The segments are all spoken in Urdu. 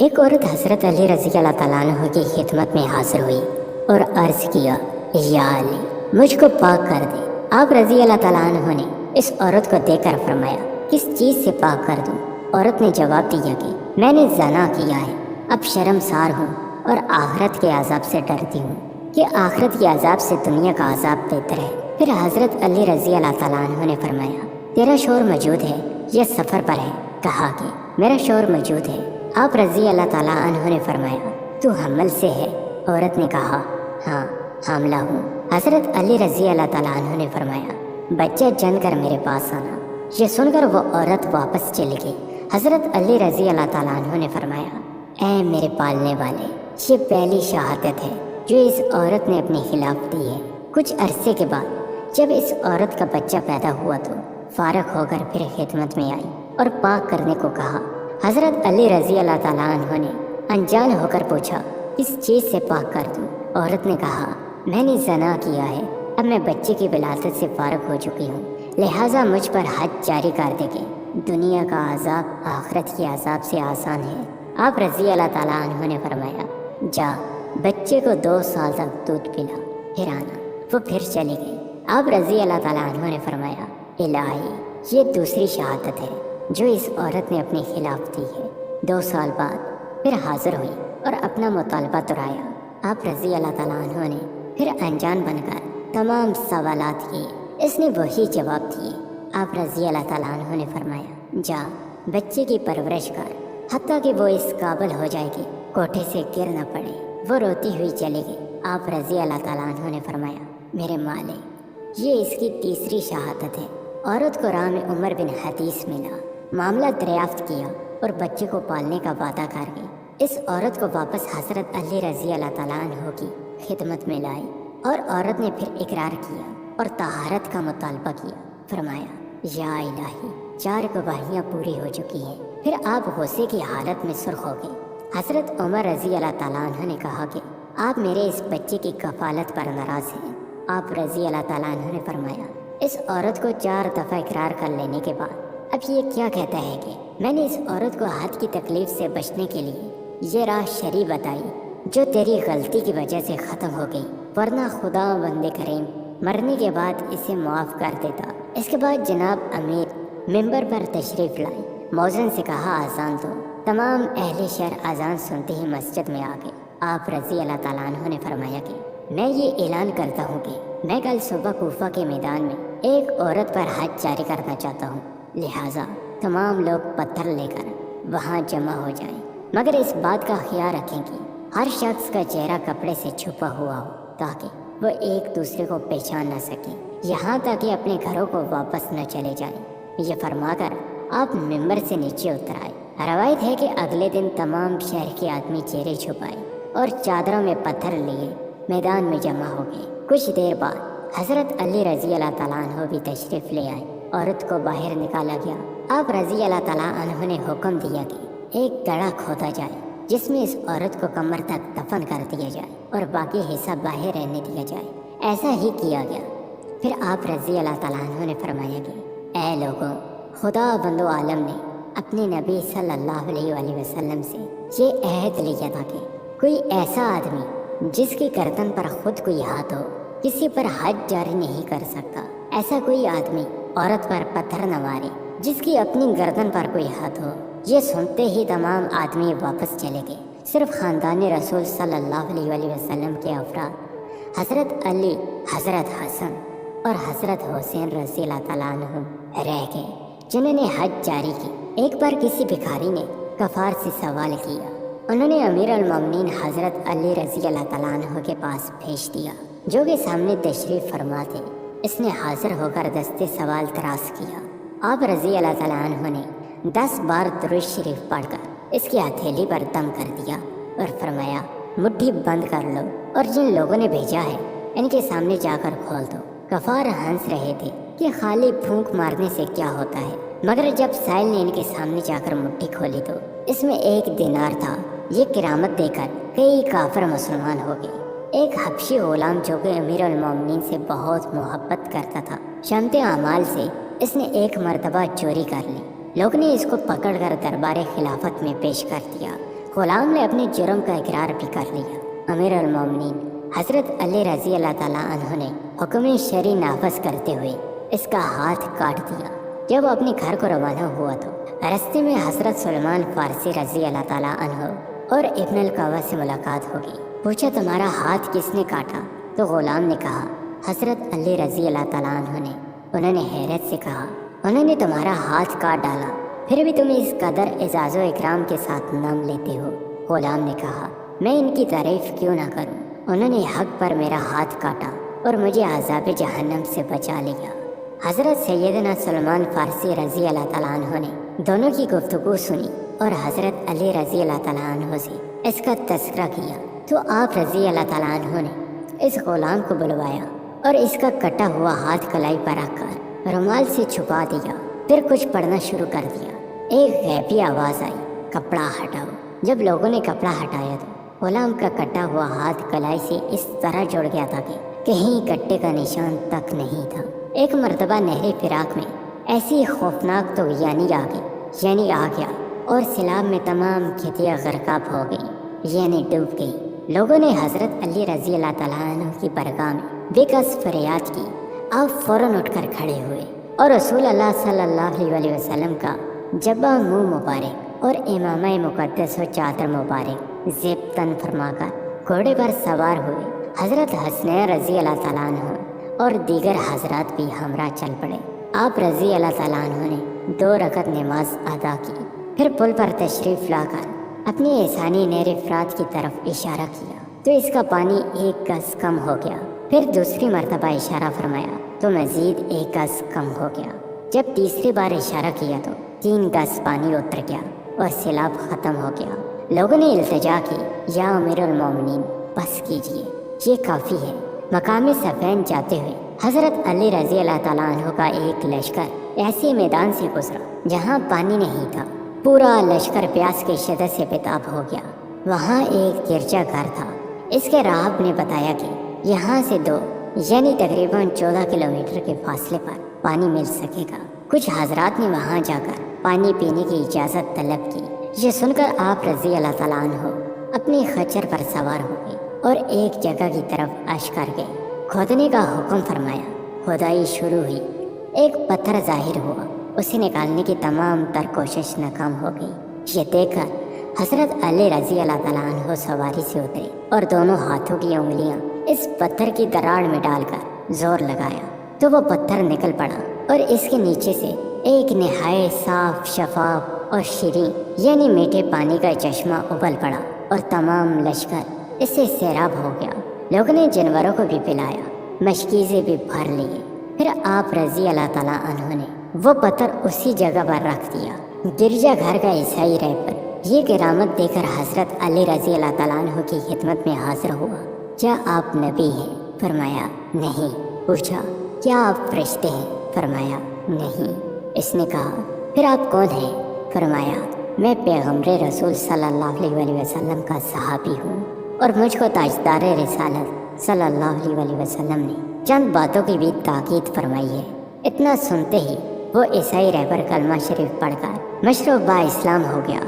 ایک عورت حضرت علی رضی اللہ تعالیٰ عنہ کی خدمت میں حاضر ہوئی اور عرض کیا، یا علی مجھ کو پاک کر دے۔ آپ رضی اللہ تعالیٰ عنہ نے اس عورت کو دیکھ کر فرمایا، کس چیز سے پاک کر دوں؟ عورت نے جواب دیا کہ میں نے زنا کیا ہے، اب شرمسار ہوں اور آخرت کے عذاب سے ڈرتی ہوں کہ آخرت کے عذاب سے دنیا کا عذاب بہتر ہے۔ پھر حضرت علی رضی اللہ تعالیٰ عنہ نے فرمایا، تیرا شوہر موجود ہے یا سفر پر ہے؟ کہا کہ میرا شوہر موجود ہے۔ آپ رضی اللہ تعالیٰ عنہ نے فرمایا، تو حمل سے ہے؟ عورت نے کہا، ہاں حاملہ ہوں۔ حضرت علی رضی اللہ تعالیٰ عنہ نے فرمایا، بچہ جن کر میرے پاس آنا۔ یہ سن کر وہ عورت واپس چلی گئی۔ حضرت علی رضی اللہ تعالیٰ عنہ نے فرمایا، اے میرے پالنے والے، یہ پہلی شہادت ہے جو اس عورت نے اپنے خلاف دی ہے۔ کچھ عرصے کے بعد جب اس عورت کا بچہ پیدا ہوا تو فارغ ہو کر پھر خدمت میں آئی اور پاک کرنے کو کہا۔ حضرت علی رضی اللہ تعالیٰ عنہ نے انجان ہو کر پوچھا، کس چیز سے پاک کر دوں؟ عورت نے کہا، میں نے زنا کیا ہے، اب میں بچے کی ولادت سے فارغ ہو چکی ہوں، لہٰذا مجھ پر حد جاری کر دے کہ دنیا کا عذاب آخرت کے عذاب سے آسان ہے۔ آپ رضی اللہ تعالیٰ عنہ نے فرمایا، جا بچے کو 2 سال تک دودھ پلا، پھر آنا۔ وہ پھر چلی گئی۔ آپ رضی اللہ تعالیٰ عنہ نے فرمایا، الہی یہ دوسری شہادت ہے جو اس عورت نے اپنے خلاف دی ہے۔ 2 سال بعد پھر حاضر ہوئی اور اپنا مطالبہ دہرایا۔ آپ رضی اللہ تعالیٰ عنہ نے پھر انجان بن کر تمام سوالات کیے، اس نے وہی جواب دیے۔ آپ رضی اللہ تعالیٰ عنہ نے فرمایا، جا بچے کی پرورش کر حتیٰ کہ وہ اس قابل ہو جائے کہ کوٹھے سے گر نہ پڑے۔ وہ روتی ہوئی چلی گئی۔ آپ رضی اللہ تعالیٰ عنہ نے فرمایا، میرے مالک یہ اس کی تیسری شہادت ہے۔ عورت کو راہ میں عمر بن حدیث ملا، معاملہ دریافت کیا اور بچے کو پالنے کا وعدہ کر گئی۔ اس عورت کو واپس حضرت علی رضی اللہ تعالیٰ عنہ کی خدمت میں لائی اور عورت نے پھر اقرار کیا اور طہارت کا مطالبہ کیا۔ فرمایا، یا الہی 4 گواہیاں پوری ہو چکی ہیں۔ پھر آپ غصے کی حالت میں سرخ ہو گئے۔ حضرت عمر رضی اللہ تعالیٰ عنہ نے کہا کہ آپ میرے اس بچے کی کفالت پر ناراض ہیں۔ آپ رضی اللہ تعالیٰ عنہ نے فرمایا، اس عورت کو 4 دفعہ اقرار کر لینے کے بعد اب یہ کیا کہتا ہے کہ میں نے اس عورت کو حد کی تکلیف سے بچنے کے لیے یہ راہ شرعی بتائی جو تیری غلطی کی وجہ سے ختم ہو گئی، ورنہ خدا بندے کریم مرنے کے بعد اسے معاف کر دیتا۔ اس کے بعد جناب امیر ممبر پر تشریف لائے، مؤذن سے کہا اذان دو۔ تمام اہل شہر اذان سنتے ہی مسجد میں آ گئے۔ آپ رضی اللہ تعالیٰ عنہ نے فرمایا کہ میں یہ اعلان کرتا ہوں کہ میں کل صبح کوفہ کے میدان میں ایک عورت پر حد جاری کرنا چاہتا ہوں، لہٰذا تمام لوگ پتھر لے کر وہاں جمع ہو جائیں، مگر اس بات کا خیال رکھیں کہ ہر شخص کا چہرہ کپڑے سے چھپا ہوا ہو تاکہ وہ ایک دوسرے کو پہچان نہ سکیں، یہاں تک کہ اپنے گھروں کو واپس نہ چلے جائیں۔ یہ فرما کر آپ ممبر سے نیچے اتر آئے۔ روایت ہے کہ اگلے دن تمام شہر کے آدمی چہرے چھپائے اور چادروں میں پتھر لیے میدان میں جمع ہو گئے۔ کچھ دیر بعد حضرت علی رضی اللہ تعالیٰ عنہ بھی تشریف لے آئے۔ عورت کو باہر نکالا گیا۔ آپ رضی اللہ تعالیٰ عنہ نے حکم دیا کہ ایک گڑھا کھودا جائے جس میں اس عورت کو کمر تک دفن کر دیا جائے اور باقی حصہ باہر رہنے دیا جائے۔ ایسا ہی کیا گیا۔ پھر آپ رضی اللہ تعالیٰ عنہ نے فرمایا کہ اے لوگوں، خدا بندو عالم نے اپنے نبی صلی اللہ علیہ وآلہ وسلم سے یہ عہد لیا تھا کہ کوئی ایسا آدمی جس کی گردن پر خود کوئی ہاتھ ہو کسی پر حد جاری نہیں کر سکتا۔ ایسا کوئی آدمی عورت پر پتھر نہ مارے جس کی اپنی گردن پر کوئی ہاتھ ہو۔ یہ سنتے ہی تمام آدمی واپس چلے گئے، صرف خاندان رسول صلی اللہ علیہ وآلہ وسلم کے افراد حضرت علی، حضرت حسن اور حضرت حسین رضی اللہ تعالیٰ عنہ رہ گئے جنہوں نے حج جاری کی۔ ایک بار کسی بھکاری نے کفار سے سوال کیا، انہوں نے امیر المومنین حضرت علی رضی اللہ تعالیٰ عنہ کے پاس بھیج دیا جو کہ سامنے تشریف فرما تھے۔ اس نے حاضر ہو کر دستے سوال تراش کیا۔ آپ رضی اللہ تعالیٰ عنہ نے 10 بار درود شریف پڑھ کر اس کی ہتھیلی پر دم کر دیا اور فرمایا، مٹھی بند کر لو اور جن لوگوں نے بھیجا ہے ان کے سامنے جا کر کھول دو۔ کفار ہنس رہے تھے کہ خالی پھونک مارنے سے کیا ہوتا ہے، مگر جب سائل نے ان کے سامنے جا کر مٹھی کھولی تو اس میں 1 دینار تھا۔ یہ کرامت دے کر کئی کافر مسلمان ہو گئے۔ ایک حبشی غلام جو کہ امیر المومنین سے بہت محبت کرتا تھا، شمت اعمال سے اس نے ایک مرتبہ چوری کر لی۔ لوگ نے اس کو پکڑ کر دربار خلافت میں پیش کر دیا۔ غلام نے اپنے جرم کا اقرار بھی کر لیا۔ امیر المومنین حضرت علی رضی اللہ تعالیٰ عنہ نے حکم شرعی نافذ کرتے ہوئے اس کا ہاتھ کاٹ دیا۔ جب وہ اپنے گھر کو روانہ ہوا تو راستے میں حضرت سلمان فارسی رضی اللہ تعالیٰ عنہ اور ابن القوا سے ملاقات ہوگی۔ پوچھا تمہارا ہاتھ کس نے کاٹا؟ تو غلام نے کہا حضرت علی رضی اللہ تعالیٰ عنہ نے۔ انہوں نے حیرت سے کہا انہوں نے تمہارا ہاتھ کاٹ ڈالا، پھر بھی تم اس قدر اعزاز و اکرام کے ساتھ نام لیتے ہو؟ غلام نے کہا میں ان کی تعریف کیوں نہ کروں، انہوں نے حق پر میرا ہاتھ کاٹا اور مجھے عذاب جہنم سے بچا لیا۔ حضرت سیدنا سلمان فارسی رضی اللہ تعالیٰ عنہ نے دونوں کی گفتگو سنی اور حضرت علی رضی اللہ تعالیٰ عنہ سے اس کا تذکرہ کیا تو آپ رضی اللہ تعالیٰ عنہ نے اس غلام کو بلوایا اور اس کا کٹا ہوا ہاتھ کلائی پر رکھ کر رومال سے چھپا دیا، پھر کچھ پڑھنا شروع کر دیا۔ ایک غیبی آواز آئی کپڑا ہٹاؤ۔ جب لوگوں نے کپڑا ہٹایا تو غلام کا کٹا ہوا ہاتھ کلائی سے اس طرح جڑ گیا تھا کہ کہیں کٹے کا نشان تک نہیں تھا۔ ایک مرتبہ نہری فراق میں ایسی خوفناک تو یعنی آ گیا اور سیلاب میں تمام کھیتیاں غرقاب ہو گئی یعنی ڈوب گئی۔ لوگوں نے حضرت علی رضی اللہ تعالیٰ عنہ کی برگاہ میں بے کس فریاد کی۔ آپ فوراً اٹھ کر کھڑے ہوئے اور رسول اللہ صلی اللہ علیہ وسلم کا جبہ منہ مبارک اور امامہ مقدس و چادر مبارک زیب تن فرما کر گھوڑے پر سوار ہوئے۔ حضرت حسنین رضی اللہ تعالیٰ عنہ اور دیگر حضرات بھی ہمراہ چل پڑے۔ آپ رضی اللہ تعالیٰ عنہ نے 2 رکعت نماز ادا کی، پھر پل پر تشریف لا کر اپنی احسانی نہر فرات کی طرف اشارہ کیا تو اس کا پانی 1 گز کم ہو گیا۔ پھر دوسری مرتبہ اشارہ فرمایا تو مزید 1 گز کم ہو گیا۔ جب تیسری بار اشارہ کیا تو 3 گز پانی اتر گیا اور سیلاب ختم ہو گیا۔ لوگوں نے التجا کی یا امیر المومنین بس کیجیے، یہ کافی ہے۔ مقام صفین جاتے ہوئے حضرت علی رضی اللہ تعالیٰ عنہ کا ایک لشکر ایسے میدان سے گزرا جہاں پانی نہیں تھا۔ پورا لشکر پیاس کی شدت سے بےتاب ہو گیا۔ وہاں ایک گرجا گھر تھا۔ اس کے راہب نے بتایا کہ یہاں سے 2 یعنی تقریباً 14 کلومیٹر کے فاصلے پر پانی مل سکے گا۔ کچھ حضرات نے وہاں جا کر پانی پینے کی اجازت طلب کی۔ یہ سن کر آپ رضی اللہ تعالیٰ عنہ اپنی خچر پر سوار ہو گئے اور ایک جگہ کی طرف اش کر گئے۔ کھودنے کا حکم فرمایا۔ کھدائی شروع ہوئی۔ ایک پتھر ظاہر ہوا، اسے نکالنے کی تمام تر کوشش ناکام ہو گئی۔ یہ دیکھ کر حضرت علی رضی اللہ تعالیٰ عنہ سواری سے اترے اور دونوں ہاتھوں کی انگلیاں اس پتھر کی دراڑ میں ڈال کر زور لگایا تو وہ پتھر نکل پڑا اور اس کے نیچے سے ایک نہایت صاف، شفاف اور شیریں یعنی میٹھے پانی کا چشمہ ابل پڑا اور تمام لشکر اس سے سیراب ہو گیا۔ لوگوں نے جانوروں کو بھی پلایا، مشکیزیں بھی بھر لیے۔ پھر آپ رضی اللہ تعالیٰ عنہ نے وہ پتھر اسی جگہ پر رکھ دیا۔ گرجا گھر کا عیسائی رہبر یہ کرامت دے کر حضرت علی رضی اللہ تعالیٰ عنہ کی خدمت میں حاضر ہوا۔ کیا آپ نبی ہیں؟ فرمایا نہیں۔ پوچھا کیا آپ فرشتے ہیں؟ فرمایا نہیں۔ اس نے کہا پھر آپ کون ہیں؟ فرمایا میں پیغمبر رسول صلی اللہ علیہ وسلم کا صحابی ہوں اور مجھ کو تاجدار رسالت صلی اللہ علیہ وسلم نے چند باتوں کی بھی تاکید فرمائی ہے۔ اتنا سنتے ہی وہ عیسائی رہبر کلمہ شریف پڑھ کر مشرف با اسلام ہو گیا۔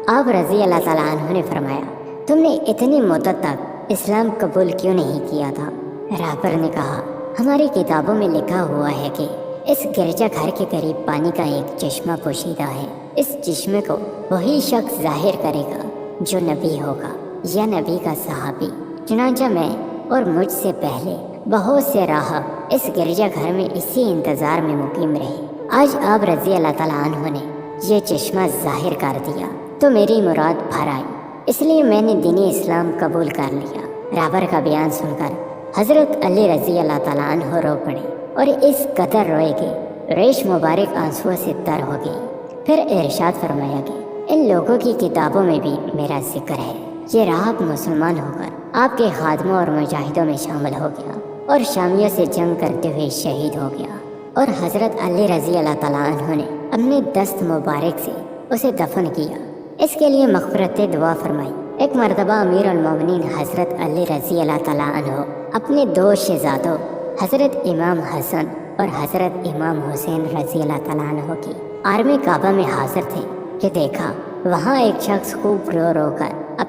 آپ رضی اللہ تعالیٰ عنہ نے فرمایا تم نے اتنی مدت تک اسلام قبول کیوں نہیں کیا تھا؟ رہبر نے کہا ہماری کتابوں میں لکھا ہوا ہے کہ اس گرجا گھر کے قریب پانی کا ایک چشمہ پوشیدہ ہے۔ اس چشمے کو وہی شخص ظاہر کرے گا جو نبی ہوگا یا نبی کا صحابی۔ چنانچہ میں اور مجھ سے پہلے بہت سے راہب اس گرجا گھر میں اسی انتظار میں مقیم رہے۔ آج آپ رضی اللہ تعالیٰ عنہ نے یہ چشمہ ظاہر کر دیا تو میری مراد بھر آئی، اس لیے میں نے دین اسلام قبول کر لیا۔ رہبر کا بیان سن کر حضرت علی رضی اللہ تعالیٰ عنہ رو پڑے اور اس قدر روئے کہ ریش مبارک آنسوؤں سے تر ہو گئی۔ پھر ارشاد فرمایا کہ ان لوگوں کی کتابوں میں بھی میرا ذکر ہے۔ یہ راہب مسلمان ہو کر آپ کے خادموں اور مجاہدوں میں شامل ہو گیا اور شامیوں سے جنگ کرتے ہوئے شہید ہو گیا، اور حضرت علی رضی اللہ تعالیٰ عنہ نے اپنے دست مبارک سے اسے دفن کیا۔ اس کے لیے مغفرت دعا فرمائی۔ ایک مرتبہ امیر المومنین حضرت علی رضی اللہ تعالیٰ عنہ اپنے 2 شہزادوں حضرت امام حسن اور حضرت امام حسین رضی اللہ تعالیٰ عنہ کی عارم کعبہ میں حاضر تھے کہ دیکھا وہاں ایک شخص خوب رو رو کر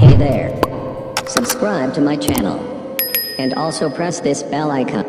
Hey there, subscribe to my channel and also press this bell icon.